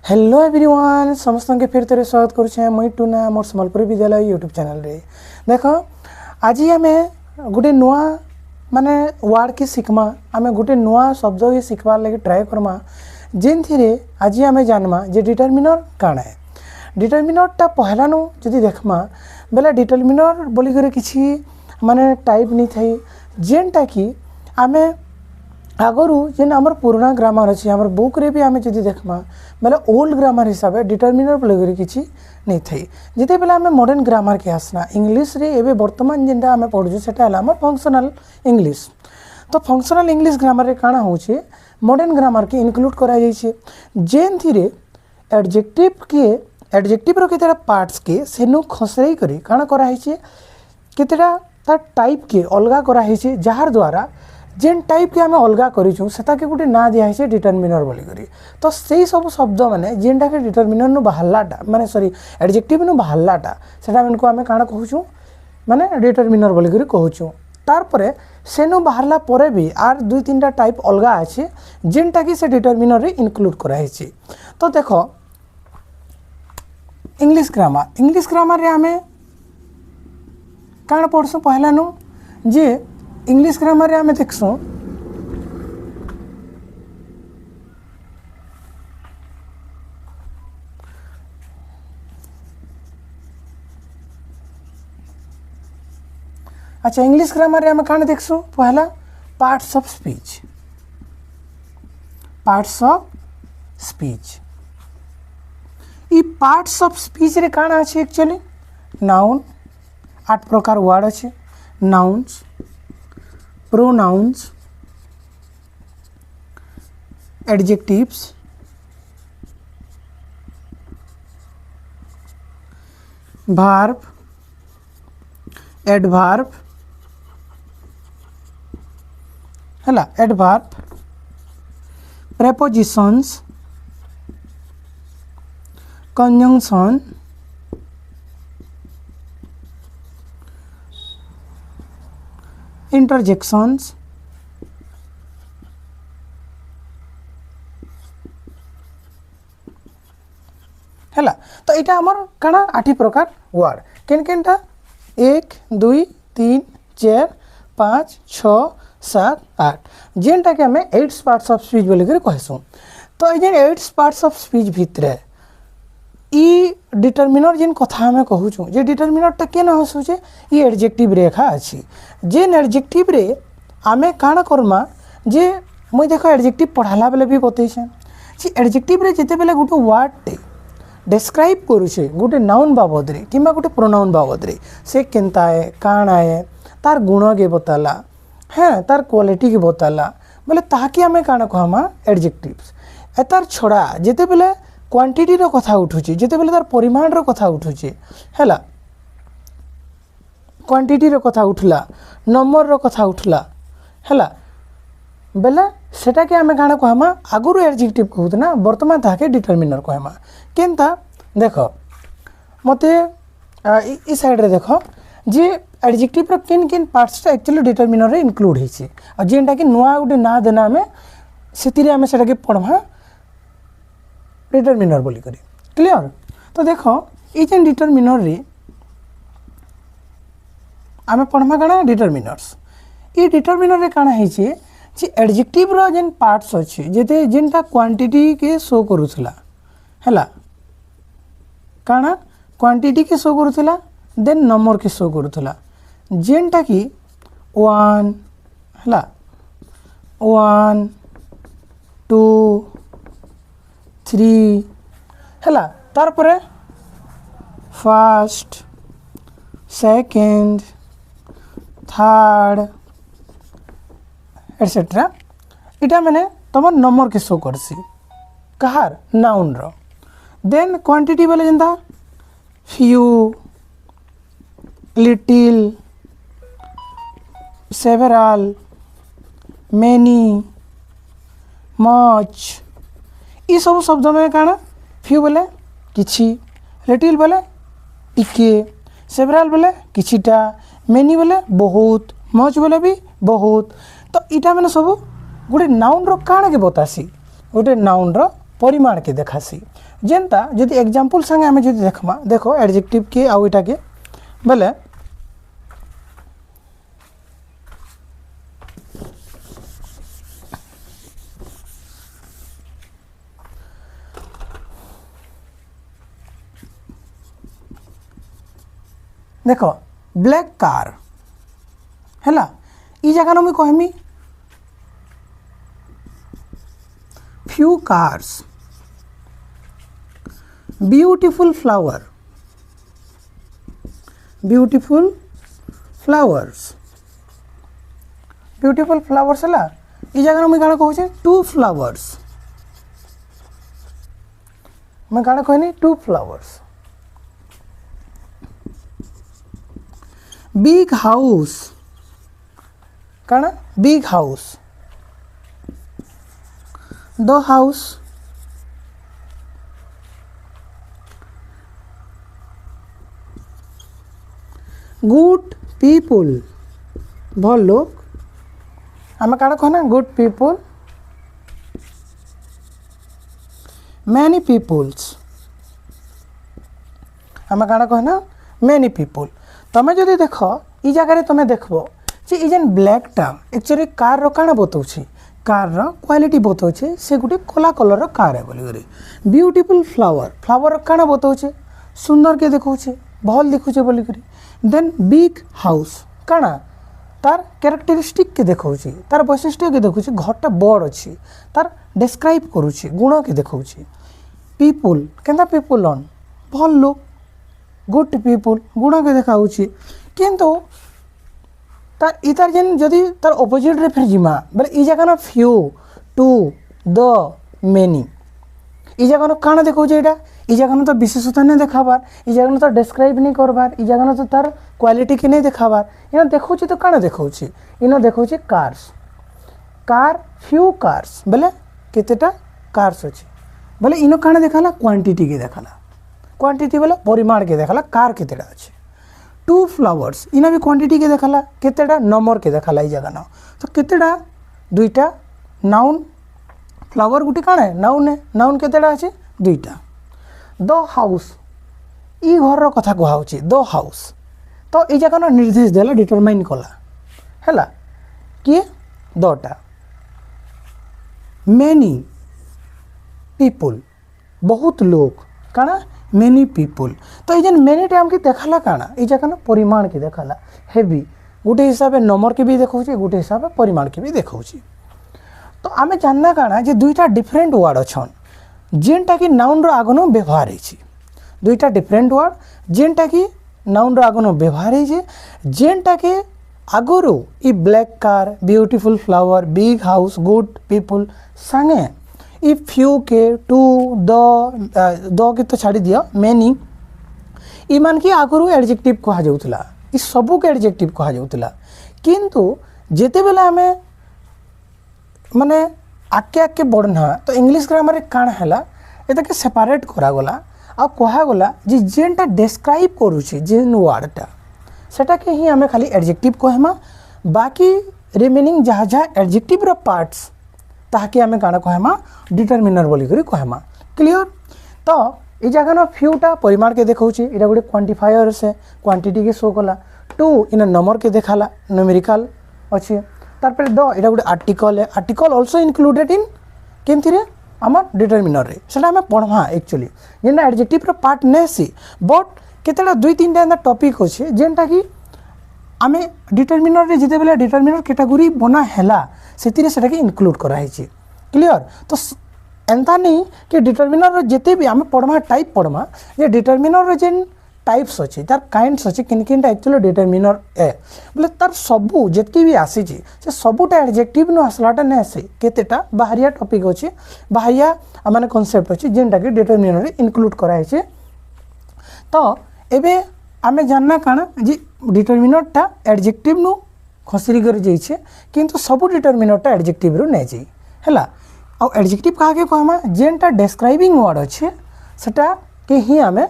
Hello everyone समस्त के फिर थे स्वागत करुचे मुई टूना मोर सम्बलपुर विद्यालय यूट्यूब चैनल रे। देख आज आम गोटे नुआ माने वार्ड के शिखमा आम गोटे नुआ शब्द ही शिखबार लगे ट्राए करमा जेन थी आज आम जानमा जे डिटरमिनर काण है। डिटरमिनरटा पहला नु जदि देखमा बेला डिटरमिनर बोलिक किसी माने टाइप नहीं थी जेनटा कि आम आगरू जेन आमर पुराना ग्रामर अच्छी आमर बुक रे भी आम जदि देखमा बेले ओल्ड ग्रामर हिसाब से डिटरमिनर बोलिक किसी नहीं थी। जिते बेले आम मॉडर्न ग्रामर के आसना इंग्लिश रे एबे वर्तमान जेनटा आम पढ़ुछु सेटा हला आम फंक्शनल इंग्लिश। तो फंक्शनल इंग्लिश ग्रामर रे काना होचे मॉडर्न ग्रामर के इनक्लूड करा जाइछे जेन थी एडजेक्टिव रो केतेटा पार्ट्स के सेनु खसराई करी काना करा हिचे केतेटा तार टाइप के अलगा करा हिचे जार द्वारा जेन टाइप के आम अलगा करूँ से गोटे ना दिखाई डिटरमिनर बोलिक। तो से सब शब्द मैंने जेनटा के डिटरमिनर नु बाहरलाटा माने सॉरी एडजेक्टिव नु बाहरलाटा सेटा इनको आम काण कहूँ माने डिटरमिनर बोलिक कहूँ। तारपरे सेनु बाहरला परे भी आर दुई तीन टाइप अलगा अच्छे जेनटा कि से डिटरमिनर रे इनक्लूड कराई। तो देख इंग्लिश ग्रामर रे आम काण पढ़सु पहला नु जे इंग्लिश ग्रामर रे आम देखसु अच्छा इंग्लिश ग्रामर रे आम काण देखसु पहला parts of speech E parts of speech रे काण अछि एक्चुअली नाउन 8 प्रकार वर्ड अछि nouns pronouns adjectives verb adverb हला adverb prepositions conjunction इंटरजेक्शंस है। तो यहाँ आमर काना 8 प्रकार वर्ड केन केनटा 1 2 3 4 5 6 7 8 जेनटा कि आम 8 पार्ट्स ऑफ स्पीच बोलिक कहसुँ। तो ये 8 पार्ट्स ऑफ स्पीच भितर ई डिटरमिनर जेन कथा आम कहूँ जे डिटरमिनरटा केन हसुचे ये एडजेक्टिव रेखा अच्छी जेन एडजेक्टिव रे आमे काण करमा जे मुई देख एडजेक्टिव पढ़ाला बेले भी बतैछे जे एडजेक्टिव रे जेते बेले गोटे वर्ड टे डिस्क्राइब करूछे गोटे नाउन बाबद रे किंबा गोटे प्रोनाउन बाबद रे से केनता है काण है तार गुण के बताला है तार क्वालिटी के बताला बोले ताकि आमे काण कहमा एडजेक्टिव्स एतार छड़ा जेते बेले क्वांटिटी रो कथा उठुची जेते बेले तार परिमाण रो कथा उठुची हैला क्वांटिटी रो कथा उठला नंबर रो कथा उठला हैला बेले सेटा के आमे काण कहमा आगुरु एडजेक्टिव कहूतना वर्तमान ताके डिटरमिनर कहमा केनता देखो मते ई साइड रे देखो जे एडजेक्टिव रो किन किन पार्ट्स टा एक्चुअली डिटरमिनर रे इंक्लूड हिची आ जेनटा कि नुआ गुटे ना देना आमे सेतिरे आमे सेटा के पढमा डिटरमिनर बोली करी क्लियर। तो देखो ये जेन डिटरमिनर रे आमे पढ़मा काना डिटरमिनर्स ये डिटरमिनर रे काना हिचे जे एडजेक्टिव रो जेन पार्ट्स अछि जेते जेनटा क्वांटिटी के शो करूथला हैला काना क्वांटिटी के शो करूथला देन नंबर के शो करूथला जेनटा कि 1 हैला 1 2 3 हैला तार परे फर्स्ट सेकेंड थर्ड एटसेट्रा इटा मैंने तुम नंबर के शो करसी कहार नाउन रो देन क्वांटिटी बोले जेंता few little several many much ये सब शब्द में काना फ्यू बोले किछि लिटिल बोले टिके सेवरल बोले किछिटा मेनी बोले बहुत मच बोले भी बहुत। तो इटा मैंने सब गोटे नाउन रो काण के बतासी गोटे नाउन रो परिमाण के देखासी जेनता जदि एग्जांपल संगे आमे जदि देखमा देखो एडजेक्टिव के आउ इटा के बोले देखो ब्लैक कार हैला ई जगह मुझे कहमी few cars beautiful flower beautiful flowers है ई जगह मुझे कौन कहूँ टू फ्लावर्स मैं कौन कहनी टू फ्लावर्स बिग हाउस कौन big house the house good people भल लोग आम कौन कहना गुड पीपुल मैनी पीपुल्स आम कौन कहना मैनी पीपुल तमें जदि देख ई जगह तुम्हें देखो जे ई जेन ब्लैकटा एक्चुअली कार रो काना बताऊँ कार रो क्वालिटी बताऊे से गोटे कला कलर रो कार है बोली ब्यूटीफुल फ्लावर फ्लावर काना बताऊे सुंदर के देखौछे भल दिखुचे बोली देन बिग हाउस काना तार कैरेक्टरिस्टिक के देखौछे तार वैशिष्ट्य के देखौछे घरटा बड़ अच्छी तार डिस्क्राइब करुछे गुण के देखौछे पीपुल केंता पीपुल ऑन भल लोग गुड पीपुल गुण के देखाऊँ किंतु तार इतार जेन जदि तार अपोजिट रे फिर जिमा बोले ई जगह ना फ्यू टू द मेनी ई जगह काना देखौछ एटा ई जगह तो विशेषता नहीं देखाबार ई जगह तो डिस्क्राइब नहीं करबार ई जगह तो तार क्वालिटी के नहीं देखाबार इना देखौछ तो काना देखौछ इना देखौछ कार्स कार फ्यू कार्स बोले केतेटा कार्स अछि बोले इनो काना देखाला क्वांटिटी के देखाला क्वांटिटी बोले परिमाण के देखाला कार केतेटा अच्छे टू फ्लावर्स इना भी क्वांटिटी के देखाला केतेटा नंबर के देखाला ई जगह ना तो केतेटा दुईटा नाउन फ्लावर गुटी काण है नाउन केतेटा अच्छे दुईटा द हाउस ई घर रो कथा कहउची द हाउस तो ई जगह ना निर्देश देला डिटरमाइन कला हैला किए दटा मेनी पीपुल बहुत लोग काना मेनी पीपुल तो ये मेनी टाइम की देखाला काना ये जगह ना परिमाण की देखाला हेवी गोटे हिसाब से नंबर के भी देखा गोटे हिसाब से परिमाण के भी देखा तो आम जानना काना जे दुईटा डिफरेंट वर्ड अच्छन जेनटा कि नाउन रो आगनो व्यवहार है दुईटा डिफरेंट वर्ड जेनटा कि नाउन रो आगनो व्यवहार है जेनटा के आगरो ई black car beautiful flower big house good people संगे ई फ्यू के टू द के तो छाड़ी दिया मेनी ईमान की आगु एडजेक्टिव कह जाऊला ई सबू के एडजेक्टिव कह जाऊला किंतु जेते बेला आमे माने आके आके बढ़ना तो इंग्लिश ग्रामर काण हैला एता के सेपरेट करा गला आ कहा गला जे जेनटा डिस्क्राइब करूची जेन वर्डटा सेटा के ही आमे खाली एडजेक्टिव कहमा बाकी रिमेनिंग जहाँ जहाँ एडजेक्टिव रो पार्ट्स ताकि आमे काण कहमा डिटरमिनर बोली करी कहमा क्लियर तो ये जगह ना फ्यूटा परिमाण के देखौची इटा गोटे क्वांटिफायर से क्वांटिटी के शो कला टू इन नंबर के देखाला न्यूमेरिकल अच्छे तारपर द इटा गोटे आर्टिकल है आर्टिकल आल्सो इनक्लूडेड इन केमथि रे आमर डिटरमिनर रे सेटा हमें पढ़वा एक्चुअली जेना एडजेक्टिव रो पार्ट नेसी बट केतेटा दुई तीनटा एंदा टॉपिक अच्छे जेनटा कि आमे डिटरमिनर रे जिते बेले डिटरमिनर कैटेगरी बना हैला सेतिरे सेटा के इनक्लूड करा है क्लियर तो एंता नहीं कि डिटरमिनर जिते भी आम पढ़मा टाइप पढ़मा जे डिटरमिनर जेन टाइप्स अच्छे तार काइंड्स अच्छे किन किनटा एक्चुअली डिटरमिनर ए बोले तार सबू जितकी भी आसी से सबूटा एडजेक्टिव नु आसलाटा नहीं आसे केतेटा बाहरिया टॉपिक अच्छे बाहरिया माने कॉन्सेप्ट अच्छे जेनटा कि डिटरमिनर रे इनक्लूड करा है तो एबे आमे जानना काना जे डिटरमिनरटा एडजेक्टिव नु खसरी कर जाइए किंतु सबू डिटरमिनरटा एडजेक्टिव रू नहीं जाई हैला आ एडजेक्टिव कहा के कहमा जेनटा डिस्क्राइबिंग वर्ड अच्छे सेटा के ही आमे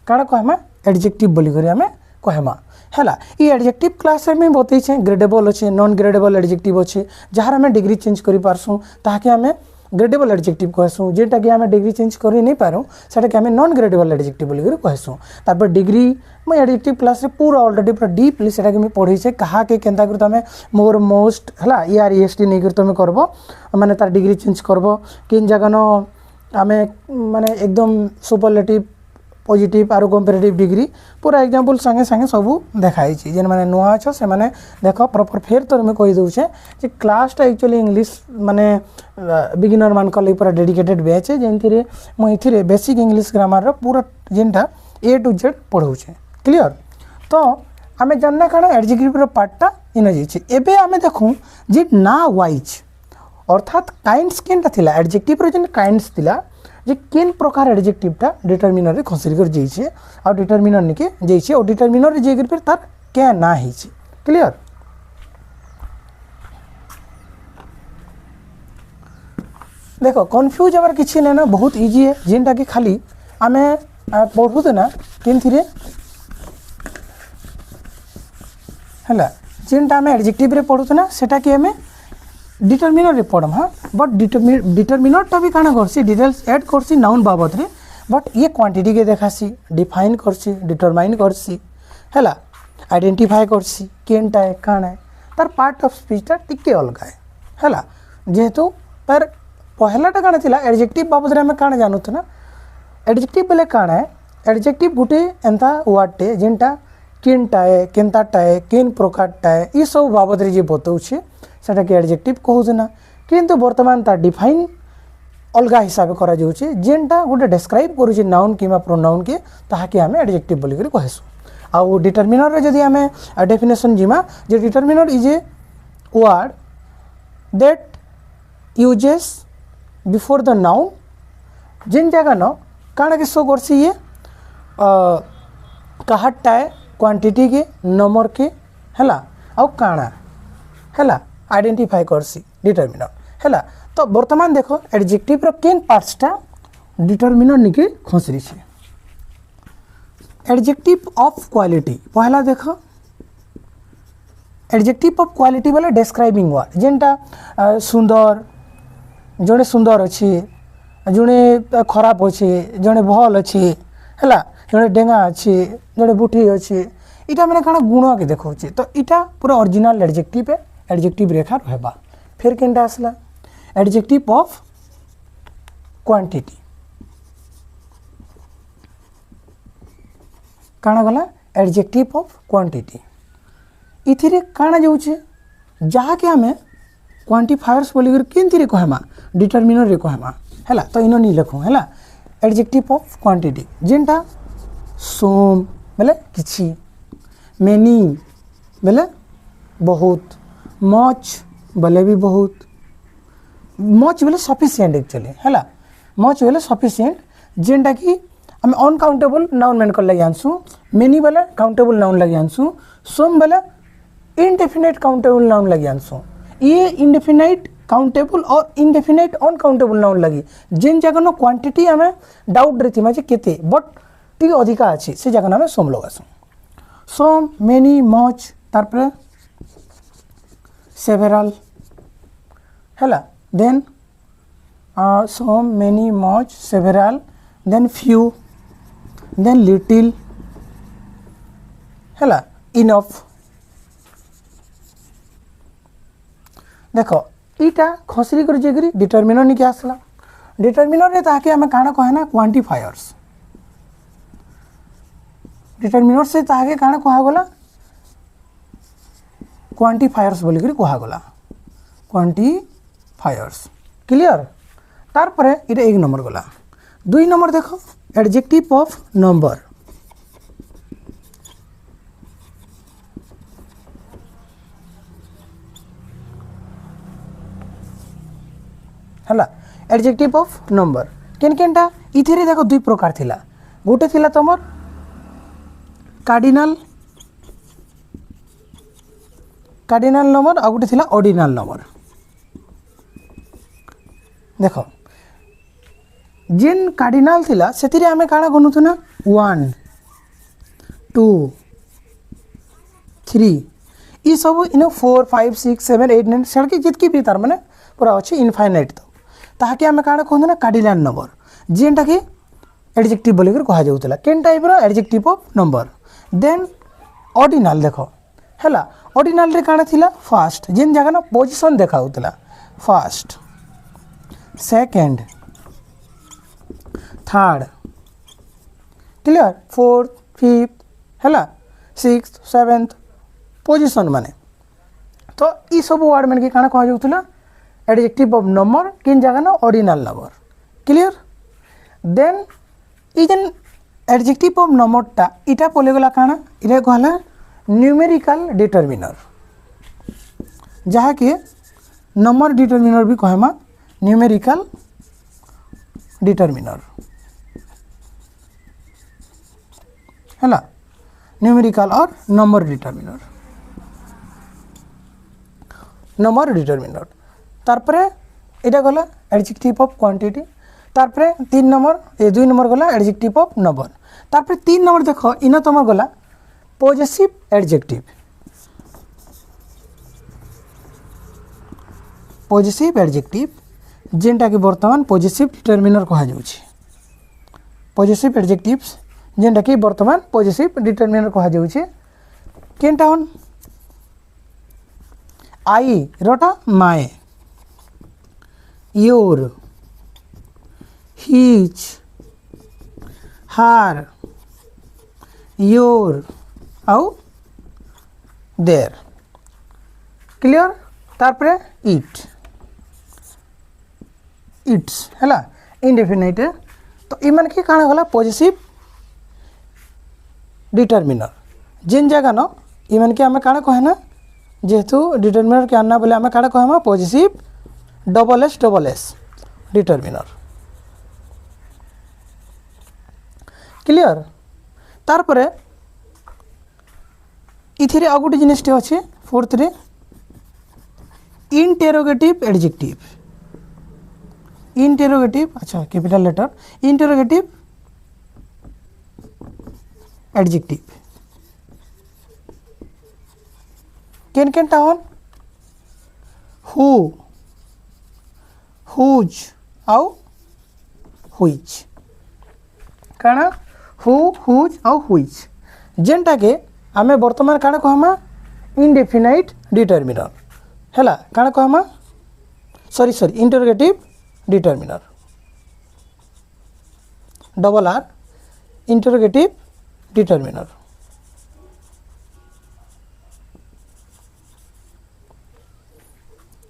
काना कहमा एडजेक्टिव बोली करी आमे कहमा हैला ई एडजेक्टिव क्लास में बतई छे ग्रेडेबल अच्छे नॉन ग्रेडेबल एडजेक्टिव अच्छे जहाँ आमे डिग्री चेंज करि पारसु ताके आमे ग्रेडेबल एडजेक्टिव कहसुँ जेटा कि आम डिग्री चेंज कर नहीं पारूँ सेटा कि आम नॉन ग्रेडेबल एडजेक्टिव बोलिक कहसुँ। तापर डिग्री मुझे एडजेक्टिव क्लास पूरा ऑलरेडी पूरा डीपली सेटा कि पढ़ी कहा के केन्ता कर तुम मोर मोस्ट है यार EST नहीं कर तुम करब माने तार डिग्री चेंज करब किन जगह आम माने एकदम सुपरलेटिव पॉजिटिव आरो कंपेरेटिव डिग्री पूरा एग्जांपल संगे संगे सब देखाई जेन माने नुआ छ से माने देख प्रॉपर फेर तो मैं कहि दउछे जे क्लासटा एक्चुअली इंग्लिश माने बिगिनर मान को पूरा डेडिकेटेड बैच है जेनथिरे मु इथिरे बेसिक इंग्लिश ग्रामर रो पूरा जेनटा A to Z पढ़ाउछे क्लियर। तो आमे जानना काना एडजेक्टिव रो पार्टटा इन जाइछे। एबे आमे देखु जे ना वाइज अर्थात काइंड्स केनटा थिला एडजेक्टिव रो जेन काइंड्स थिला जे केन प्रकार एडजेक्टिवटा डिटरमिनर रे खसरी कर जाइछे आ डिटरमिनर निके जाइछे और डिटरमिनर रे जेकर फिर तार क्या ना हिचे क्लियर। देखो कंफ्यूज हमार किछि नै ना बहुत इजी है जेनटा कि खाली आमे पढ़ुते ना केनथिरे हला जेनटा आमे एडजेक्टिव रे पढ़ुते ना सेटा कि आमे डिटरमिनर रे पढ़म। हाँ बट डिटरमिनरटा भी काना करसी डिटेल्स ऐड करसी नाउन बाबद रे बट ये क्वांटिटी के देखासी डिफाइन करसी डिटरमाइन करसी हैला आइडेंटिफाई करसी केनटा है काना है तार पार्ट ऑफ स्पीचटा टिके अलगा है हैला जेहेतु तार पहलाटा काना थिला एडजेक्टिव बाबद रे हमें काना जानुत ना एडजेक्टिव बेले काना है एडजेक्टिव गुटे एंता वर्डटे जेनटा केनटा है केनताटा है केन प्रकारटा है ये सब बाबद रे जे बताउछे सेटा कि एडजेक्टिव कहूँ ना किंतु वर्तमान तार डिफाइन अलग हिसाब करा जाउछे जेनटा गोटे डिस्क्राइब करूछे नाउन किमा प्रोनाउन के ताहाके आमे एडजेक्टिव बोली करी कहसु। आ डिटरमिनर रे जदि आमे डेफिनेशन जिमा जे determiner is a word that uses before the noun जेन जगह न काना के शो करसी ये काहाटा है क्वांटिटी के नंबर के हैला आ काना हैला आइडेंटिफाई करसी डिटरमिनर हैला। तो वर्तमान देखो एडजेक्टिव रो केन पार्ट्सटा डिटरमिनर निके खसरी छे। एडजेक्टिव ऑफ क्वालिटी पहला देखो एडजेक्टिव ऑफ क्वालिटी वाला डिस्क्राइबिंग वर्ड जेनटा सुंदर जड़े सुंदर अच्छे जड़े खराब अच्छे जड़े भल अच्छे हैला जड़े डेंगा अच्छे जड़े बुठी अच्छे इटा मैंने काना गुण के देखौछे। तो इटा पूरा ओरिजिनल एडजेक्टिव है एडजेक्टिव रेखा रहबा। फिर केनटा आसला एडजेक्टिव ऑफ क्वांटिटी काना गला एडजेक्टिव ऑफ क्वांटिटी इथिरे काना जाउछे जहा के हमें क्वांटिफायर्स बोली कर केनथिरे कहमा डिटरमिनर रे कहमा हैला। तो इनो नि लिखु हैला एडजेक्टिव ऑफ क्वांटिटी जेनटा सोम बेले किछि मेनी बेले बहुत मच बोले भी बहुत मच बोले सफिशिएंट एक्चुअली हैला मच बोले सफिशिएंट जेनटा कि हम अनकाउंटेबल नाउन मेन कर लगे आनसु मेनी बोले काउंटेबल नाउन लगे आनसु सम बोले इनडेफिनेट काउंटेबल नाउन लगे आनसु ये इनडेफिनेट काउंटेबल और इनडेफिनेट अनकाउंटेबल नाउन लगी जेन जगह न क्वांटिटी हमें डाउट रहती माजे केते बट टी अधिका अछि से जगह हमें सम लगासु सम मेनी मच तारपर सेवेरल हैला then some many much several then few then little हैला इनफ देखो इटा खसरी कर जेगरी डिटरमिनर निके आसला डिटरमिनर रे ताके हमें काना कहे ना क्वांटिफायर्स डिटरमिनर से ताके काना कहा गला क्वांटिफायर्स बोली करी कहा गला क्वांटिफायर्स क्लियर। तार परे इटा एक नंबर गला। दुई नंबर देखो एडजेक्टिव ऑफ नंबर हैला एडजेक्टिव ऑफ नंबर केन केनटा इथिरे देखो दुई प्रकार थिला गोटे थिला तमर कार्डिनल नंबर आ गोटे थिला ऑर्डिनल नंबर देखो जेन कार्डिनल थिला सेतिरे आमे काना गनुथु ना 1 2 3 ई सब इन 4 5 6 7 8 9 सड़की जितकी भी तार माने पूरा अच्छे इनफाइनाइट तो ताकि आम क्या कहते ना कार्डिनल नंबर जेनटा कि एडजेक्टिव बोलिक कह जाऊला केन टाइप रो adjective of number. Then ordinal देख है ऑर्डिनल रे काଣା थिला फर्स्ट जेन जगह ना पोजीशन देखा होतला first second third clear fourth fifth है सिक्स सेवेंथ पोजीशन माने तो ये सब वर्ड मैंने क्या कह जाऊला एडजेक्टिव ऑफ नंबर किन जगह ना ऑर्डिनल नंबर क्लियर। देन ये जेन एडजेक्टिव ऑफ नंबरटा इटा पलेगला काଣା इटा कहला न्यूमेरिकल डिटरमिनर जहाँ कि नंबर डिटरमिनर भी कहमा न्यूमेरिकल डिटरमिनर है न्यूमेरिकल और नंबर डिटरमिनर तारपरे इटा गला एडजेक्टिव ऑफ क्वांटिटी तारपरे 3 नंबर ये 2 नंबर गला एडजेक्टिव ऑफ नंबर तारपरे 3 नंबर देखो इन तुम गला पॉजिटिव एडजेक्टिव जेनटा कि वर्तमान पॉजिटिव डिटरमिनर कह जाउछि पॉजिटिव एडजेक्टिव्स जेनटा कि वर्तमान पॉजिटिव डिटरमिनर कह जाउछि केनटा हन आई रोटा माय योर हिज हार योर आउ देर क्लियर तारपरे इट इट्स है इनडेफिनाइट तो इमान की काଣା गला पॉजिटिव डिटरमिनर जेन जगह न इमान के आमे काଣା कहे ना जेहेतु डिटरमिनर के आना बोले आमे काଣା कहमा positive double S determiner clear तारपरे इथिरे आ गोटे जिनिसटे अच्छे फोर्थ रे इंटेरोगेटिव अच्छा कैपिटल लेटर इंटेरोगेटिव एडजेक्टिव केन केन टाउन हु हुज आउ हुइच काना हु हुज आउ हुइच जेनटा के आमे वर्तमान काଣା कहमा इनडेफिनाइट डिटरमिनर है काଣା कहमा sorry interrogative determiner double R interrogative determiner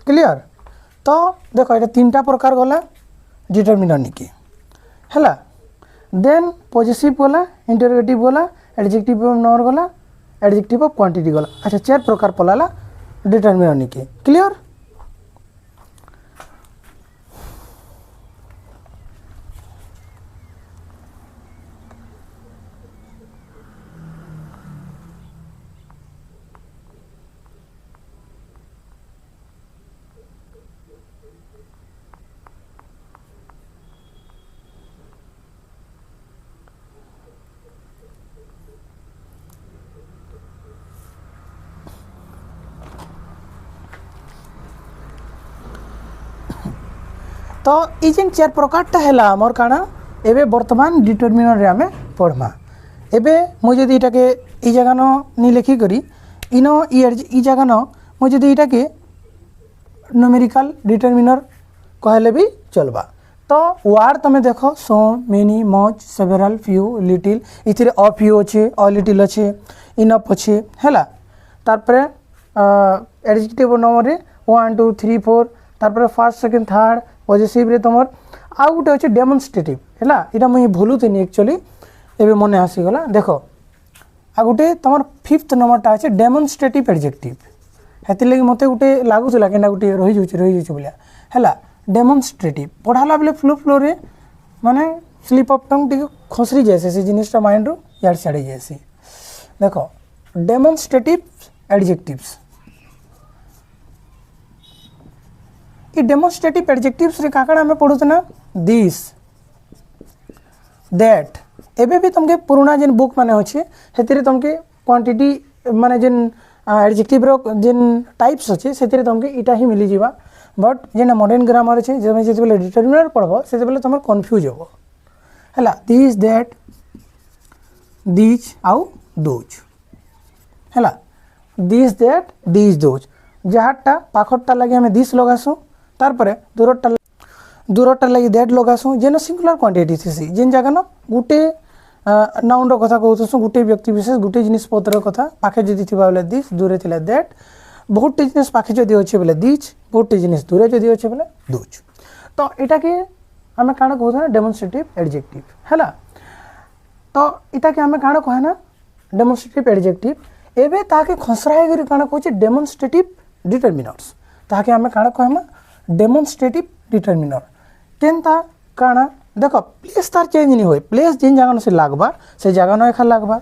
clear. तो देखो ये 3टा प्रकार गला डिटरमिनर निके है देन पॉजिटिव गला इंटरोगेटिव गला एडजेक्टिव ऑफ नंबर गला एडजेक्टिव ऑफ क्वांटिटी गला अच्छा 4 प्रकार पलाला डिटरमिनर निके क्लियर। तो ये जेन 4 प्रकारटा है आमर काଣା एबे वर्तमान डिटरमिनर रे आमे पढ़मा एबे मु जदि इटाके ई जगह न नि लेखि करी इनो ई जगह न मु जदि इटाके न्यूमेरिकल डिटरमिनर कहले भी चलबा। तो वार्ड तमे देखो so many much several few little इथिरे अ फ्यू अच्छे अ लिटिल अच्छे इनफ अच्छे है तारपरे एडजेक्टिव नंबर रे 1 2 3 4 तारपरे फर्स्ट सेकंड थर्ड पॉजिटिव रे तुम आउ गोटे अच्छे डेमोन्स्ट्रेटिव है यहाँ मुझे भूलुनी एक्चुअली एवं मन आसीगला देख आ गोटे तुम 5th नंबरटा अच्छे डेमोन्स्ट्रेटिव एडजेक्टिव हेती लगी मत गोटे लगुला कि गोटे रही जाए है डेमोन्स्ट्रेटिव पढ़ाला बेले फ्लो रे माने स्लीप अफ टंग टी खसरी जाए से जिनटा माइंड रू यार सियाड़े जाए देख डेमोन्स्ट्रेटिव एडजेक्टिव्स ये डेमोन्स्ट्रेटिव एडजेक्टिव्स रे काकड़ा हमें पढ़ुते ना दिस दैट एबे भी तुमके पुराना जेन बुक माने अच्छे से तुमके क्वांटिटी माने जेन एडजेक्टिव रो जेन टाइप्स अच्छे से तुमके इटा ही मिली जीवा बट जेना मॉडर्न ग्रामर अच्छे जब जिते डिटरमिनर पढ़ब से तुम कन्फ्यूज हो है दिस दैट दिज आउ दोज है दिस दैट दिज दोज जहाँटा पाखटा लगे आम दिस लगासुँ तार दूरटा लगे दैट लगासुँ जेन सिंगुलर क्वांटिटी थी जेन जगह न गोटे नाउन कथा कहूँ गोटे व्यक्ति विशेष गोटे जिनिस पत्र कथा पाखे जदि थी बोले दिस दूरे थिला दैट बहुतटे जिनिस पाखे जदि अच्छे बोले दिज बहुतटे जिनिस दूरे जदि अच्छे बोले दोज तो यहाँ के आम काण कहूँ डेमोन्स्ट्रेटिव एडजेक्टिव है तो इटा के आम काण कहे ना डेमोन्स्ट्रेटिव एडजेक्टिव एबे ताके खसरा करी काण कहूँ डेमोन्स्ट्रेटिव डिटरमिनर्स ताके आम काण कहमा डेमोन्स्ट्रेटिव डिटरमिनर केनता काण देख प्लेस तार चेंज नहीं हुए प्लेस जिन जगह से लागबा से जगह न एखा लागबा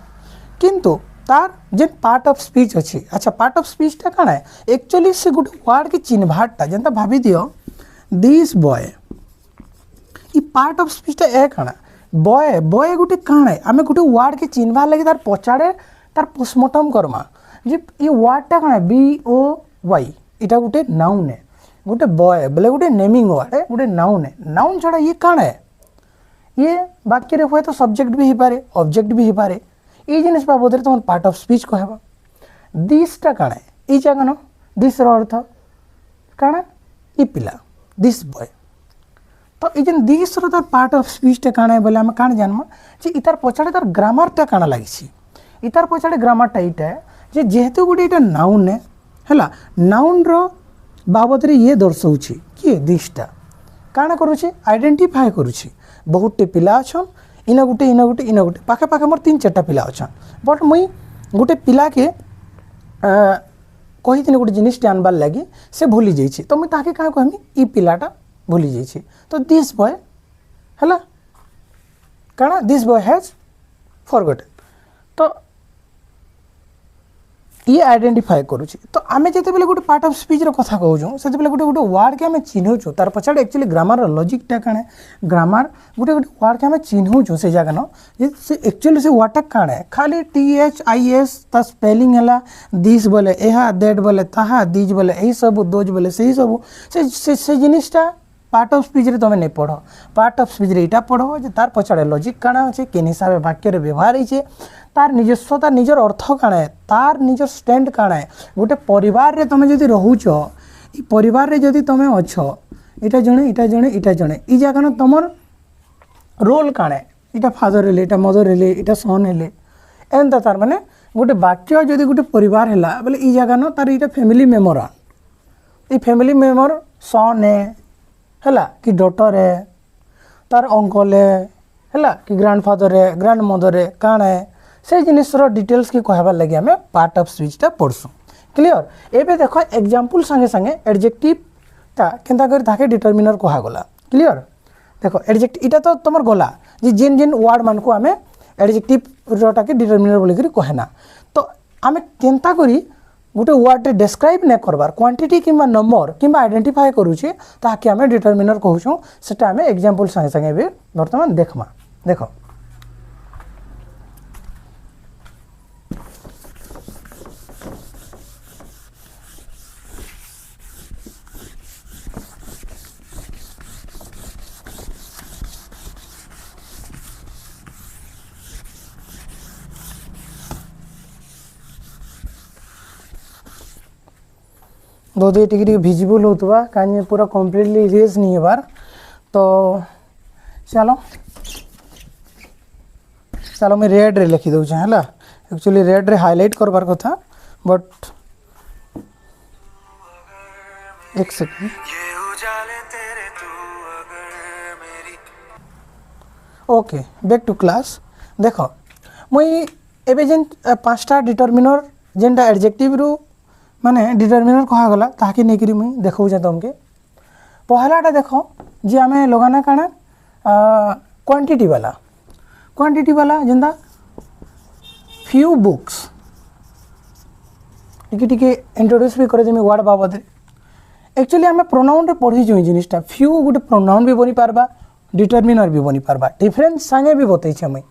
किंतु तार जेन पार्ट ऑफ स्पीच अच्छी अच्छा पार्ट ऑफ स्पीचटा काण है एक्चुअली से गोटे वर्ड के चिन्हवाटा जेनता भाभी दियो दिस बॉय ई पार्ट ऑफ स्पीचटा ए काण बॉय बॉय गोटे काण है आम गोटे वर्ड के चिन्हवार लगे तार पछाड़े तार पोस्टमॉर्टम करमा जे ये वर्डटा काण है BOY इटा गोटे नाउन है गोटे बॉय बोले गोटे नेमिंग वर्ड है गोटे नाउन है नाउन छड़ा ये काण है ये वाक्य रे हुए तो सब्जेक्ट भी ही पारे ऑब्जेक्ट भी ही पारे ये जिनिस बाबद रे तुम पार्ट ऑफ स्पीच कहबा दिसटा काण है ई जगह न दिस रो अर्थ काण ई पिला दिस बॉय तो ये जेन दिस रो तार पार्ट ऑफ स्पीचटा काण है बोले हम काण जानमा जे इतार पछाड़े तार ग्रामरटा काण लागिछि इतार पछाड़े ग्रामरटा इटा है जे जेहेतु गोटे इटा नाउन है नाउन रो बाबद रे ये दर्शाउछि कि दिसटा काण करूछि आइडेंटिफाई करूछि बहुतटे पिला अछन इना गोटे पाखे पाखे मोर 3-4टा पिला अछन बट मुई गोटे पिला के कही गोटे जिनिस आनबार लगी से भूली जाइछि तो मुई ताके का कहमी ई पिलाटा भूली जाइछि तो दिस बॉय है काण दिस बॉय हैज फॉरगॉटन तो ये आइडेंटिफाई करुच्ची तो आम जिते बेले गोटे पार्ट ऑफ स्पीच कथा कहूँ से गोटे गोटे वर्ड के आम चिन्हूँ तार पछाड़े एक्चुअली ग्रामर लॉजिकटा काण ग्रामर गोटे गोटे वर्ड के आम चिन्हूँ से जगह न से एक्चुअली से वर्डटा काण है खाली THIS ता स्पेलिंग है दिस बोले यह दैट बोले ताहा दिज बोले यही सब दोज बोले से सब से जिनिसटा पार्ट ऑफ स्पीच रे तुम नहीं पढ़ पार्ट ऑफ स्पीच रे इटा पढ़ो जे तार पछाड़े लॉजिक काण अच्छे केन हिसाब से वाक्य रे व्यवहार है तार निजस्व तार निजर अर्थ काण है तार निजर स्टैंड काण है गोटे परिवार रे तुम जदि रहुच ई परिवार रे जदि तुम अच्छ इटा जणे ई जगह न तुमर रोल काण है इटा फादर हेले इटा मदर हेले इटा सन हेले एंता तार माने गोटे वाक्य जदि गोटे परिवार हैला बोले ई जगह न तार इटा फैमिली मेम्बर ई फैमिली मेम्बर सन है कि डॉटर है तार अंकल है कि ग्रांडफादर है ग्रांड मदर है काण है से जिनिसर डिटेल्स की कहबार लगे आम पार्ट ऑफ स्पीचटा पढ़सुँ क्लियर एबे देखो एग्जांपल संगे संगे एडजेक्टिवटा केनता कर ताके डिटरमिनर कहागला क्लियर देखो एडजेक्टिव इटा तो तुम गला जे जेन जेन वर्ड मान को आम एडजेक्टिव रोटा के डिटरमिनर बोल कर कहना तो आम केनता करी गोटे वर्ड रे डिस्क्राइब नहीं करबार क्वांटिटी किंबा नंबर किंबा आइडेंटिफाई करूचे ताकि आम डिटरमिनर कहूँ सेटा आम एग्जांपल संगे संगे भी बर्तमान देखमा देखो बोधे टिके भिजिबल होता कहीं पूरा कम्प्लीटली इरेज नहीं होबार तो चलो चलो मैं रेड रे लिखी दूचे है एक्चुअली रेड रे हाईलाइट करबार कथा बट एक second okay back to class देख मुई एबे जेन 5टा डिटरमिनर जेनटा एडजेक्टिव रु माने डिटरमिनर कहागला ताकि नहीं मुई देखा तुमके पहलाटा देख जे आम लगाना काना क्वांटिटी वाला जेनता फ्यू बुक्स टिके इंट्रोड्यूस भी करे वर्ड बाबद एक्चुअली आम प्रोनाउन रे पढ़ी जो जिनिसटा फ्यू गोटे प्रोनाउन भी बनी पारबा डिटरमिनर भी बनी पारबा डिफरेंस संगे भी बतई मुई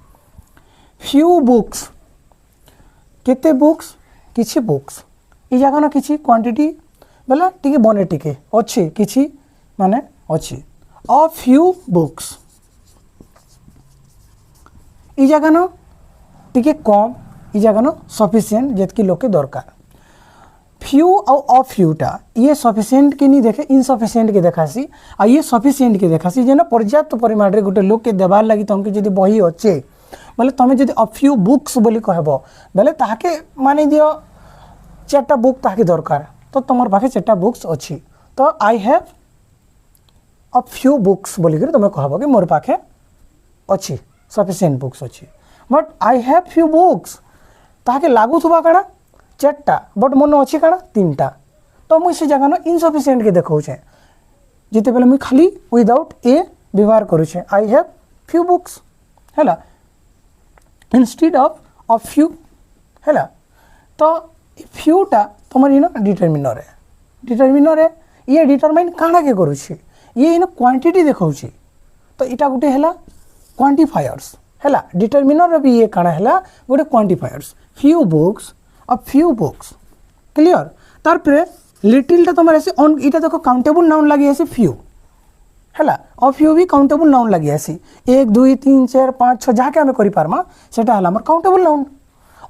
फ्यू बुक्स केते बुक्स किछि बुक्स ई जगह न किछि क्वांटिटी बोले टिके बने टिके अच्छी किसी माने अच्छी अ फ्यू बुक्स ई जगह न टिके कम ई जगह न सफिशिएंट जेतकी लोग के दरकार फ्यू और अ फ्यूटा ये सफिशिएंट के नहीं देखे इनसफिशिएंट के देखासी आ ये सफिशिएंट के देखासी जेना पर्याप्त परिमाण रे गोटे लोग के देबार लगी तुमके जदि बही अच्छे बोले तुम जदि अ फ्यू बुक्स बोली कहबो बोले ताके मानि दियो 4टा बुक ताके दरकार तो तुमर पाखे 4टा बुक्स अच्छी तो I have a few books बोली कर तुम कहबो कि मोर पाखे अच्छी सफिशिएंट बुक्स अच्छी but I have few books ताके लागू थुबा काना 4टा बट मन अच्छी काना 3टा तो मुझे से जगह न इनसफिशिएंट के देखौछे जिते बेले मुझे खाली विदाउट ए व्यवहार करूछे आई हैव फ्यू बुक्स हैला इंस्टेड ऑफ अ फ्यू हैला तो फ्यूटा तुम इन डिटरमिनर है ये डिटरमाइन काना के करूछे ये इन क्वांटिटी देखौछे तो इटा गुटे हैला क्वांटिफायर्स हैला डिटरमिनर भी ये काना हैला गोटे quantifiers few books a few books clear तार पर लिटिल टा तुम ऐसे ऑन इटा देखो काउंटेबल नाउन लगी ऐसे फ्यू हैला अ फ्यू भी काउंटेबल नाउन लगी ऐसी 1 2 3 4 5 6 जहाँ के आम करें सेटा है आम काउंटेबल नाउन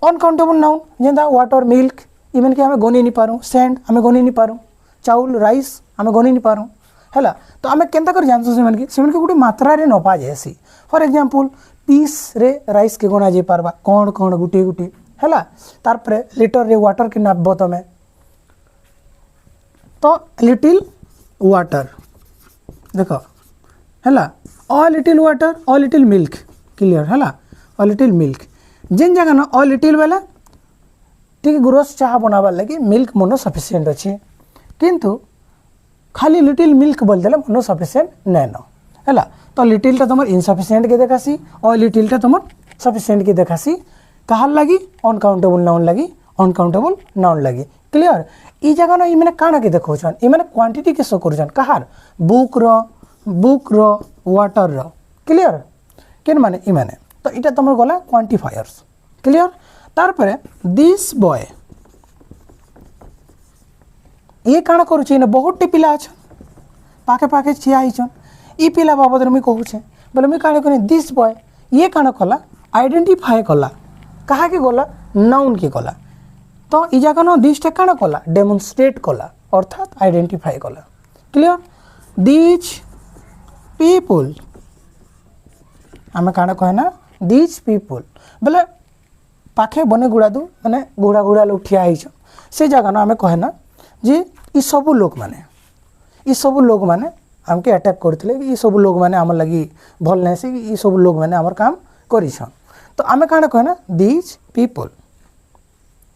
अनकाउंटेबल नाउन जेनता वाटर मिल्क इमेन के आम गनी नहीं पारूँ सैंड आम गनी नहीं पारूँ चाउल राइस आम गनी नहीं पारूँ हैला तो आम केनता कर जानसु से गोटे मात्रा रे नपा जाएसी फॉर एग्जांपल पीस रे राइस के गना जाई पारबा कौन कौन गुटे गुटे हैला तार पर लिटर रे वाटर के नापबो तमे तो लिटिल वाटर देखो हैला a little water a little milk clear हैला अ लिटिल मिल्क जेन जगह न अ लिटिल बेला ठीक गुरस चाह बनाबार लगी मिल्क मन सफिशिएंट अच्छे किंतु खाली लिटिल मिल्क बोल देले मन सफिशिएंट नैन हैला तो लिटिल टा तुम इनसफिशिएंट के देखासी अ लिटिल टा तुम सफिशिएंट के देखासी कहार लगी अनकाउंटेबल नाउन लगी अनकाउंटेबल नाउन लगी क्लियर ई जगह न इमें काना के देखौछन इमें क्वांटिटी के शो करूछन कहार बुक रो वाटर रो क्लियर केन माने इमाने तो इटा तुम गला क्वांटिफायर्स क्लियर तार पर दिस बॉय ये काना करूछ इन बहुत टी पिला अच्छा पाखे पाखे छिया हिचन ई पिला बाबद में कहूछे बोले मैं काना कने दिस बॉय ये काना कला आइडेंटिफाई कला कहा के गला नाउन के गला तो ई जगह न दिस टा काना कला डेमोन्स्ट्रेट कला अर्थात आइडेंटिफाई कला क्लियर दिस पीपल आम काना कहे ना दिस पीपल बोले पाखे बने गुड़ा दू माने गुड़ा गुड़ा लोग ठिया हिचन से जगह न आम कहे ना जे ई सब लोग माने आमके अटैक करथिले ई सब लोग माने आम लगी भल नहीं से ई सब लोग माने आमर काम करिछन तो आम काना कहे ना दिस पीपल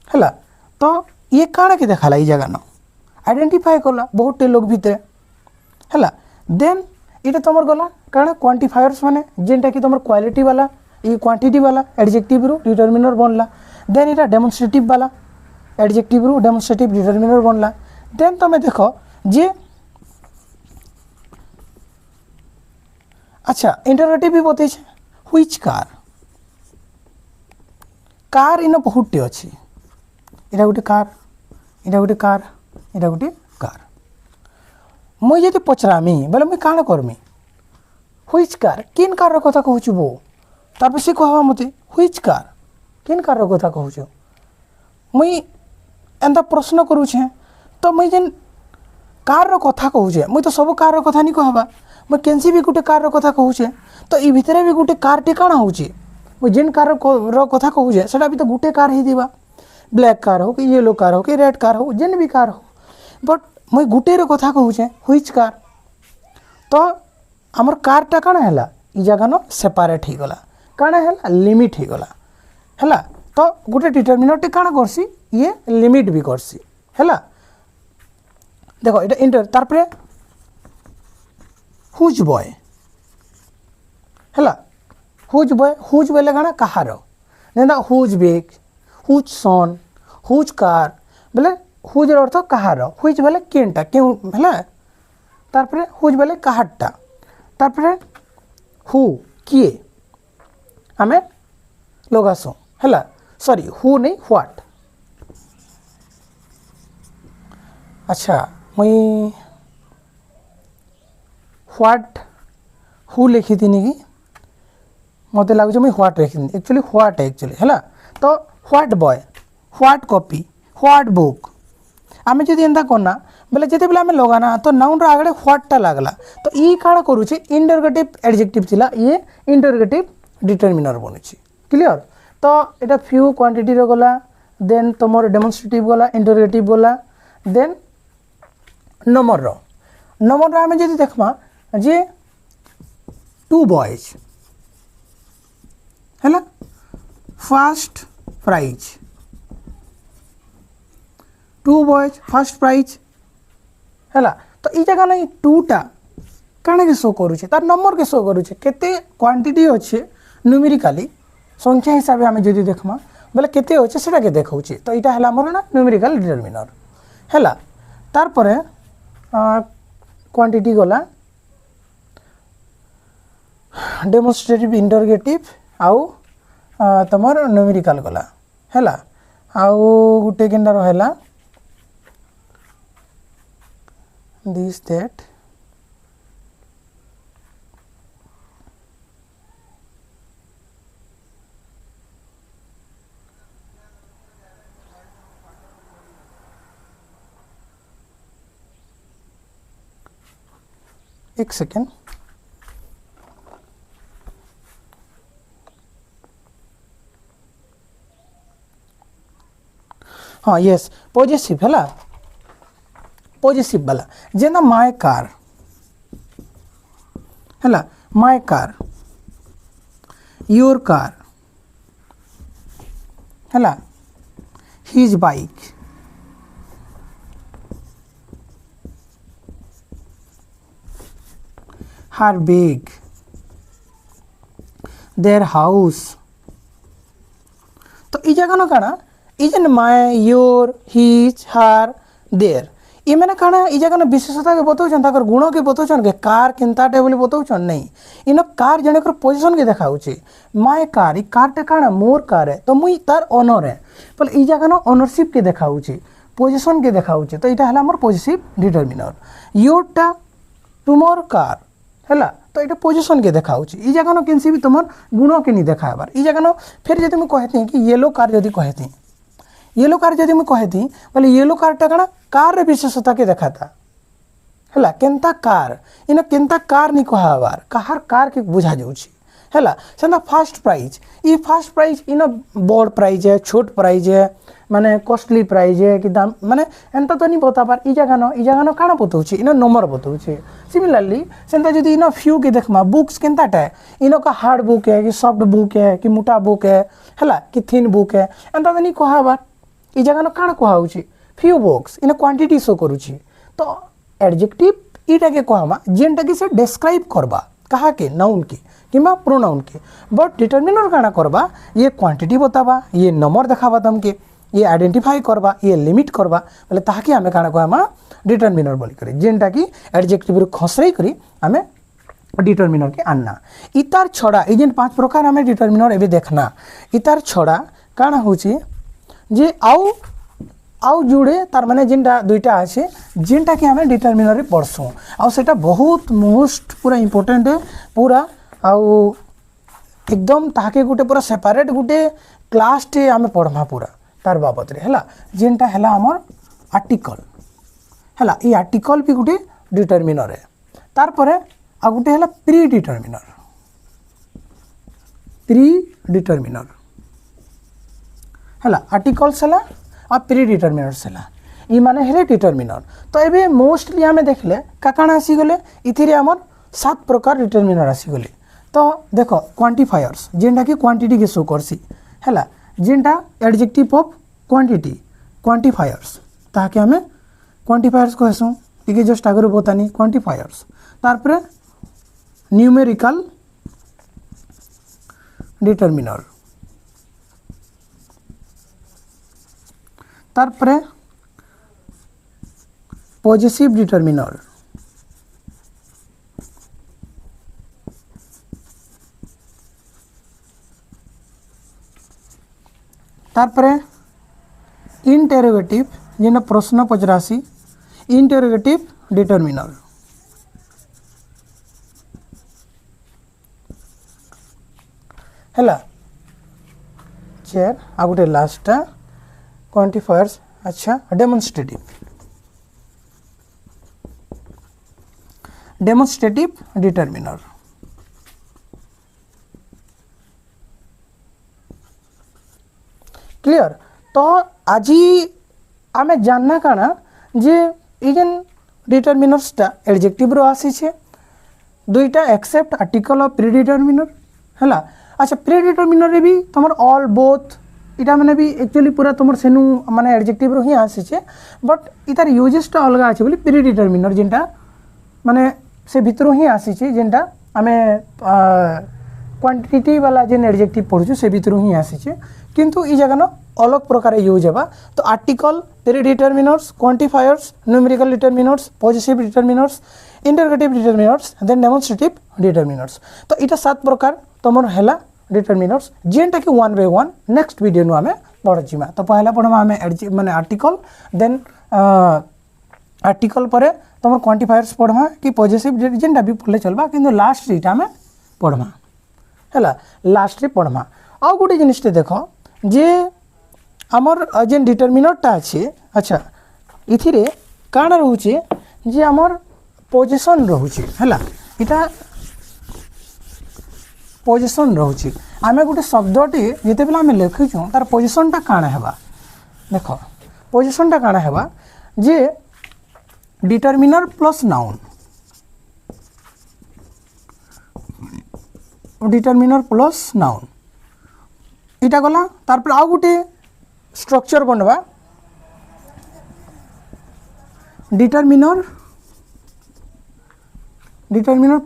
हैला तो ये काना के देखाला ई जगह न आइडेंटिफाई कला बहुत टे लोग भितर हैला देन इटा तुमर गला काना क्वांटिफायर्स माने जेनटा कि तुमर क्वालिटी वाला ई क्वांटिटी वाला एडजेक्टिव रो डिटरमिनर बनला देन इटा डेमोन्स्ट्रेटिव वाला एडजेक्टिव रो डेमोन्स्ट्रेटिव डिटरमिनर बनला देन तुम देखो जे अच्छा इंटरोगेटिव भी बतै छै व्हिच कार इन बहुत टे अछि इटा गोटे कार इटा गोटे कार इटा गोटे कार मुई जदि पचरामी बोले मुई काना करमी व्हिच कार किन कार कथा कहूछु बो तार से कहवा मते व्हिच कार किन कार कथा कहूछु मुई एंता प्रश्न करूछे तो मुई जेन कार कथा कहूछे मुई तो सब कार कथा नहीं कहबा मुई केनसी भी गोटे कार कथा कहूछे तो ई भितरे भी गोटे कार टे काना होउची मुई जेन कार कथा कहूछे सेटा भी तो गोटे कार ही दिबा ब्लैक कार हो कि येलो कार हो कि रेड कार हो जेन भी कार हो बट मुई गोटे रो कथा कहूछे व्हिच कार तो हमर कार टा काना हैला ई जगह न सेपरेट ही गला काना हैला लिमिट ही गला हैला तो गोटे डिटरमिनर टे काना करसी ये लिमिट भी करसी हैला देखो इटा इंटर तार पर हुज बॉय हैला हुज बोले काना कहार जेना हुज बेग हुज सन हुज कार बोले हुज अर्थ कहार हुज बोले केनटा क्यों हैला तार पर हुज बोले कहारटा तार पर हु किए आमे लगासो हैला सॉरी हु नहीं व्हाट अच्छा मुई ह्वाट हु लिखी थी कि मत लगुच मुई ह्वाट लिखी एक्चुअली ह्वाट एक्चुअली है तो what boy what copy what book आम जब एंता करना बोले जिते बेले आम लगाना तो नाउन आगे ह्वाटा लगला तो ये काण करुचे इंटरगेटिव एडजेक्टिव थिला ये इंटरगेटिव डिटरमिनर बनुची क्लियर तो यहाँ फ्यू क्वांटिटी गला देन तुम डेमोन्स्ट्रेटिव गला इंटरगेटिव गला देन नंबर आम जब देखमा जे 2 बॉयज है first prize 2 boys first prize है तो ये जगह ना 2टा कण के शो करुचे तार नंबर के शो करुचे केते क्वांटिटी अच्छे न्यूमेरिकली संख्या हिसाब से आम जब देखमा बोले केते अच्छे सेटा के देखौचे तो यहाँ है आमर ना न्यूमेरिकल डिटरमिनर है तार परे क्वांटिटी गला डेमोन्स्ट्रेटिव इंटरगेटिव आउ तमर न्यूमेरिकल गला है आउ गोटे केनटा रहला दिस दैट एक सेकेंड हाँ यस पॉजिटिव है पॉजिटिव वाला जेना माय कार है माय कार योर कार है his bike her bag their house तो ये जगह काना इजन माय योर हिज हार देयर ये मैंने काना ये जगह विशेषता के बताऊन ताकर गुण के बताऊन के कार केनताटे बोली बताऊन नहीं इन कार जने पोजिशन के देखाऊचे माय कार ये कारटा काना मोर कार है तो मुई तार ओनर है बोले ये जगह ओनरशिप के देखाऊचे पोजिशन के देखाऊचे तो यहाँ है आमर पॉजिटिव डिटरमिनर योरटा तुमर कार है तो ये पोजिशन के देखाऊचे ये जगह किसी भी तुम गुण के नहीं देखाबार ये जगह फिर जब मुझे कहती कि येलो कार जब कहती येलो कार जब मुझे कहती बोले येलो कारटा काना कार रे विशेषता के देखाता है केनता कार इन केनता कार नहीं कहबार कहार कार के बुझा जाऊँगी है से फास्ट प्राइज ये फास्ट प्राइज इन बड़ प्राइज है छोट प्राइज है माने कॉस्टली प्राइज है कि दाम माने एंता तो नहीं बताबार ये जगह काण बताऊँगी इन नंबर बताऊँगी सिमिलरली से जब इन फ्यू के देखमा बुक्स केनताटा है इन का हार्ड बुक है कि सॉफ्ट बुक है कि मोटा बुक है कि थिन बुक है एंता तो नहीं कहबार ये जगह काण कहुची few books in quantity show करुची तो एडजेक्टिव इटा के कहमा जेनटा कि से डिस्क्राइब करबा कहा के नाउन के किंबा प्रोनाउन के बट डिटरमिनर काण करबा ये क्वांटिटी बताबा ये नंबर देखाबा तमके ये आइडेंटिफाई करबा ये लिमिट करबा बोले ताकि आमे काण कहमा डिटरमिनर बोली करे जेनटा कि एडजेक्टिव रो खसराई करी आमे डिटरमिनर के आनना इतार छड़ा ये जेन 5 प्रकार आमे डिटरमिनर एबे देखना इतार छड़ा काण होची जे आउ जुड़े तार माने जेनटा दुईटा आछे जेनटा कि आमे डिटरमिनर पढ़सुँ आउ सेटा बहुत मोस्ट पूरा इंपोर्टेंट है पूरा आउ एकदम ताके गोटे पूरा सेपरेट गोटे क्लास टे आमे पढ़मा पूरा तार बाबद रे हला जेनटा हला हमर आर्टिकल हला ई आर्टिकल भी गोटे डिटरमिनर है तार परे आ गोटे हला प्री डिटरमिनर है आर्टिकल्स है आ प्री डिटरमिनर्स है ये माने हेले डिटरमिनर तो ये मोस्टली आम देखले काकाण आसीगले इथिरे आमर 7 प्रकार डिटरमिनर आसीगले तो देख क्वांटिफायर्स जेनटा कि क्वांटिटी के शो करसी है जेनटा एडजेक्टिव ऑफ क्वांटिटी क्वांटिफायर्स ताके आम क्वांटिफायर्स कहसूँ टी जस्ट आगे बतानी क्वांटिफायर्स तारपरे न्यूमेरिकल डिटरमिनर तारपरे पॉजिटिव डिटरमिनर तारपरे इंटेरोगेटिव जेना प्रश्न पचरासी इंटरोगेटिव डिटरमिनर हैला चेयर आ गोटे लास्टा क्वांटिफायर्स अच्छा डेमोन्स्ट्रेटिव डिटरमिनर क्लियर तो आज आमे जानना काना जे इजन डिटरमिनर्सटा एडजेक्टिव रो आसी छे दुईटा एक्सेप्ट आर्टिकल ऑफ प्रीडिटरमिनर हैला अच्छा प्रीडिटरमिनर रे भी तुमर ऑल बोथ इटा माने भी एक्चुअली पूरा तुमर सेनु माने एडजेक्टिव रो ही आसी छे बट इतार यूजेस टा अलगा अछि बोली प्रीडिटरमिनर जेंटा माने से भितरो ही आसी छे जेंटा आमे क्वांटिटी वाला जेन एडजेक्टिव पढछु से भितरो ही आसी छे किंतु ई जगह न अलग प्रकार यूज हेबा तो article predeterminers quantifiers numerical determiners positive determiners interrogative determiners then demonstrative determiners तो इटा 7 प्रकार तुमर हैला डिटरमिनर्स जेंटा कि one by one next video नु आमे पढजिमा तो पहला पढमा आमे माने आर्टिकल देन आर्टिकल परे तुमर क्वांटिफायर्स पढमा कि पॉजिटिव जेंटा भी पढले चलबा किंतु लास्ट रीटा आमे पढमा हैला लास्ट रे पढमा आ गोटे जिनिसटे देखो जे आमर जेन डिटरमिनरटा अछि अच्छा इथिरे काना रहउचे जे आमर पोजीशन रहउचे हैला इटा पोजीशन रहउचे आमे गोटे शब्दटी जेते बेला आमे लिखिछु तार पोजीशनटा काना हेबा देखो पोजीशनटा काना हेबा जे determiner plus noun determiner plus noun इटा गला तार पर आ गोटे स्ट्रक्चर बनवा determiner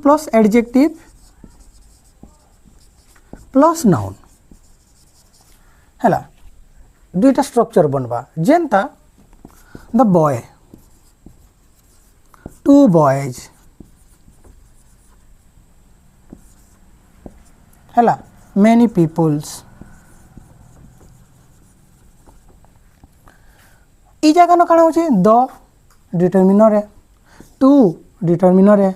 plus adjective plus noun हैला दुईटा स्ट्रक्चर बनवा जेंता द बॉय 2 बॉयज हैला मेनी पीपल्स ई जगह न काना होचे द डिटरमिनर है 2 डिटरमिनर है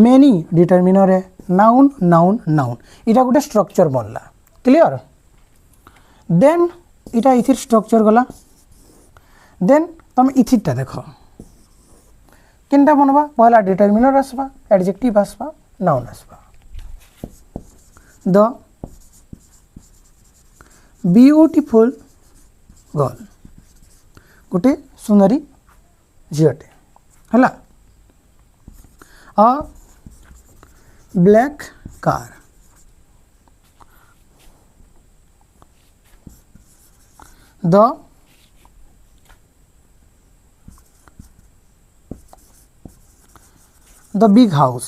मेनी डिटरमिनर है नाउन नाउन नाउन इटा गोटे स्ट्रक्चर बनला क्लियर देन इटा इथिर स्ट्रक्चर गला देन तुम इथिरटा देखो किनटा बनवा पहला डिटरमिनर आसबा एडजेक्टिव आसबा नाउन आसबा द ब्यूटीफुल गर्ल गोटे सुंदरी झीटे है a black car the big house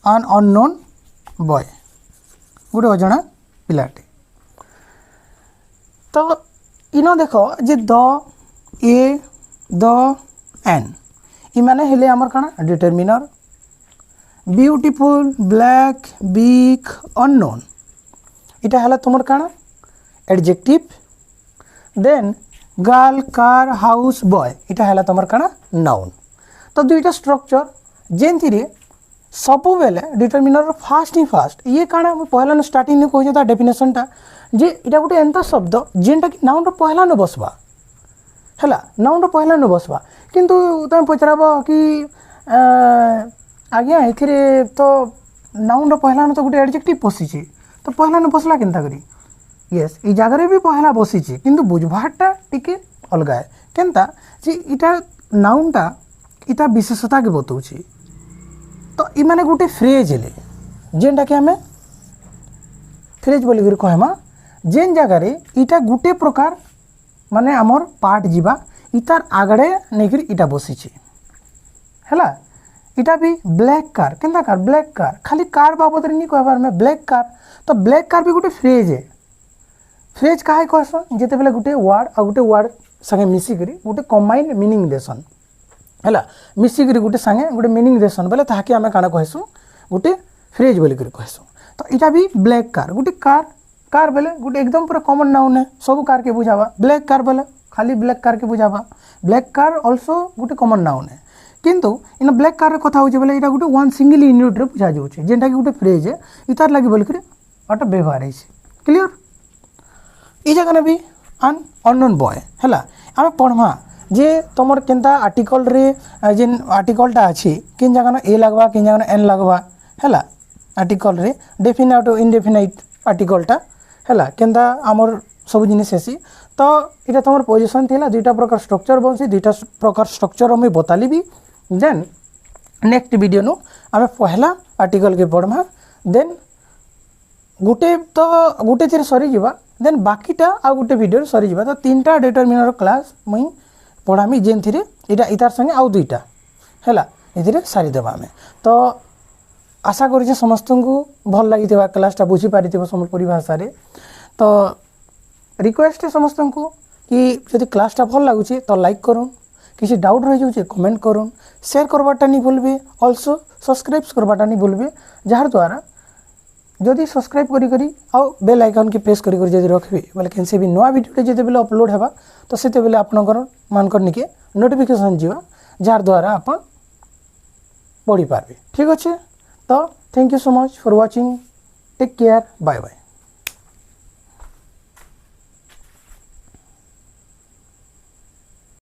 an unknown boy गोटे अजना पिलाटे तो इनो देखो जे द ए द एन इ माने हेले हमर काना determiner beautiful black big unknown इटा हला तुमर काना adjective then girl car house boy इटा हला तुमर काना नाउन तो दुईटा स्ट्रक्चर जेंथिरे सबु बेले डिटरमिनर फास्ट ही फास्ट ये काना पहला न स्टार्टिंग ने कहि ता डेफिनेशन टा जे इटा गोटे एंता शब्द जेंटा कि नाउन रो पहला न बसबा हला नाउन रो पहला न बसबा किंतु तुम पचराबो कि आज्ञा एथिरे तो नाउन रो पहला न तो गोटे एडजेक्टिव बसी छी तो पहला न बसला केनता करी यस ई जगह रे भी पहला बसी छी किंतु बुझभाटा टिके अलगा है केनता जे इटा नाउन टा इटा विशेषता के बतौ छी तो इ माने गोटे फ्रेज ले जेनटा कि हमें फ्रेज बोली कर कहमा जेन जगह रे इटा गोटे प्रकार माने हमर पार्ट जीवा इतार आगड़े नेगिर इटा बसी छी हैला इटा भी ब्लैक कार केनता कार ब्लैक कार खाली कार बाबत रे नी कहबार में ब्लैक कार तो ब्लैक कार भी गोटे फ्रेज है फ्रेज काहे कहसन जेते बेले गोटे वर्ड संगे मिसी करी गोटे कंबाइन मीनिंग देसन हैला मिसी करी गोटे संगे गोटे मीनिंग देसन बेले ताहा कि हमें काना कहसु गोटे फ्रेज बोली कर कहसु तो इटा भी ब्लैक कार गोटे कार कार बेले गोटे एकदम पूरा कॉमन नाउन है सब कार के बुझावा ब्लैक कार बेले खाली ब्लैक कार के बुझावा ब्लैक कार ऑल्सो गोटे कॉमन नाउन है किंतु इन ब्लैक कार कथा होचे बेले एटा गोटे वन सिंगल यूनिट रे बुझा जाउचे जेंटा कि गोटे फ्रेज है इतार लागि बोल करे अट व्यवहार है क्लियर ई जगह भी अन अननोन बॉय हैला आमे पढ़मा जे तुमर केनता आर्टिकल रे जेन आर्टिकलटा अछि किन जगह ए लगवा किन जगह एन लगवा हैला आर्टिकल रे डेफिनाइट और इनडेफिनाइट आर्टिकलटा हैला केनता हमर सब जिनिस हेसी तो इटा तुमर पोजीशन थिला दुईटा प्रकार स्ट्रक्चर बनसी दुईटा प्रकार स्ट्रक्चर हम बताली भी देन नेक्स्ट वीडियो नु आमे पहला आर्टिकल के पढ़मा देन गुटे थेर सरी जिबा देन बाकीटा आ गुटे वीडियो सरी जिबा तो तीनटा डिटरमिनर क्लास मुई पढ़ामी जेन थी इटा इतार संगे आउ दुईटा हैला इथिरे सारी देबा में तो आशा करी समस्त को भल लगी क्लासटा बुझी पारि सम्बलपुरी भाषा रे तो रिक्वेस्ट है समस्त को कि जदि क्लासटा भल लगुच तो लाइक करूँ किसी डाउट रही जाऊे कमेंट करूँ शेयर करवाटा नहीं भूलबे ऑल्सो सब्सक्राइब करवाटा नहीं भूलबे जार द्वारा जदि सब्सक्राइब करी आउ बेल आइकन के प्रेस करी जदि रखबे बोले कैसे भी नया वीडियो जदि बेले अपलोड हेबा तो सेते बेले आपनकर मानकर निके नोटिफिकेशन जीवा जार द्वारा आप पढ़ी पारबे ठीक अच्छे तो thank you so much for watching take care bye bye.